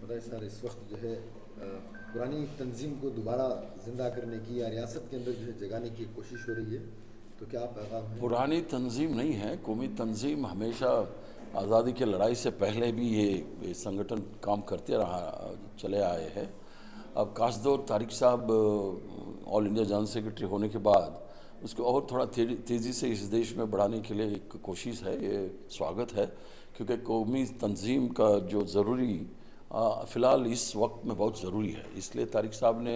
बताएं सर, इस वक्त जो है पुरानी तंजीम को दोबारा जिंदा करने की या रियासत के अंदर जो है जगाने की कोशिश हो रही है, तो क्या पैगाम है? पुरानी तंजीम नहीं है। कौमी तंजीम हमेशा आज़ादी की लड़ाई से पहले भी ये संगठन काम करते रहा चले आए हैं। अब काशदौर तारिक साहब ऑल इंडिया जनरल सेक्रेटरी होने के बाद उसको और थोड़ा तेज़ी से इस देश में बढ़ाने के लिए एक कोशिश है। ये स्वागत है, क्योंकि कौमी तंजीम का जो ज़रूरी फ़िलहाल इस वक्त में बहुत ज़रूरी है, इसलिए तारिक साहब ने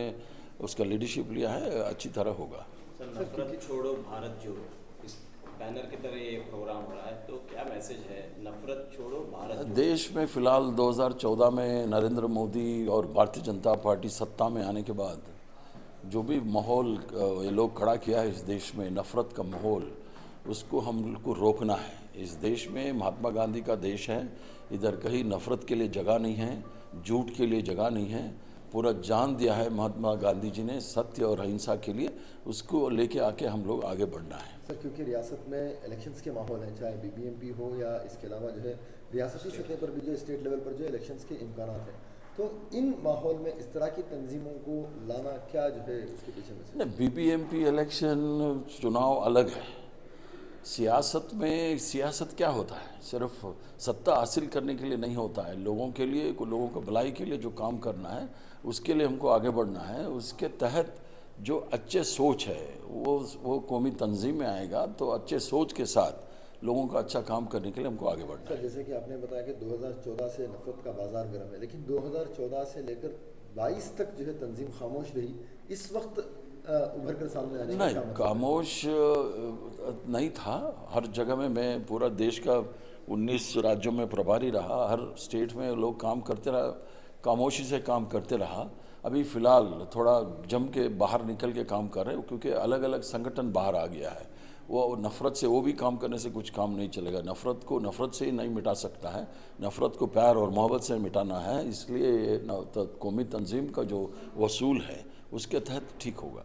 उसका लीडरशिप लिया है। अच्छी तरह होगा। सर, नफरत छोड़ो भारत जोड़ो, इस बैनर की तरह ये प्रोग्राम हो रहा है, तो क्या मैसेज है? नफरत छोड़ो भारत जोड़ो। देश में फ़िलहाल 2014 में नरेंद्र मोदी और भारतीय जनता पार्टी सत्ता में आने के बाद जो भी माहौल ये लोग खड़ा किया है इस देश में, नफ़रत का माहौल, उसको हमको रोकना है। इस देश में महात्मा गांधी का देश है, इधर कहीं नफ़रत के लिए जगह नहीं है, झूठ के लिए जगह नहीं है। पूरा जान दिया है महात्मा गांधी जी ने सत्य और अहिंसा के लिए, उसको लेके आके हम लोग आगे बढ़ना है। सर, क्योंकि रियासत में इलेक्शंस के माहौल हैं, चाहे बीबीएमपी हो या इसके अलावा जो है रियासती सतह पर भी जो स्टेट लेवल पर जो इलेक्शंस के इम्कान हैं, तो इन माहौल में इस तरह की तंजीमों को लाना क्या जो है उसके पीछे में? बीबीएमपी इलेक्शन चुनाव अलग है। सियासत में सियासत क्या होता है? सिर्फ सत्ता हासिल करने के लिए नहीं होता है, लोगों के लिए, लोगों को भलाई के लिए जो काम करना है उसके लिए हमको आगे बढ़ना है। उसके तहत जो अच्छे सोच है वो कौमी तंजीम में आएगा, तो अच्छे सोच के साथ लोगों का अच्छा काम करने के लिए हमको आगे बढ़ना है। सर, जैसे कि आपने बताया कि 2014 से नफरत का बाजार गर्म है, लेकिन 2014 से लेकर 22 तक जो है तंजीम खामोश रही। इस वक्त उभर कर सामने आने का नहीं, क्या मतलब? खामोश नहीं था। हर जगह में मैं पूरा देश का 19 राज्यों में प्रभारी रहा, हर स्टेट में लोग काम करते रहा, खामोशी से काम करते रहा। अभी फ़िलहाल थोड़ा जम के बाहर निकल के काम कर रहे हैं, क्योंकि अलग अलग संगठन बाहर आ गया है। वो नफ़रत से वो भी काम करने से कुछ काम नहीं चलेगा। नफ़रत को नफ़रत से ही नहीं मिटा सकता है, नफ़रत को प्यार और मोहब्बत से मिटाना है। इसलिए कौमी तंजीम का जो वसूल है उसके तहत ठीक होगा।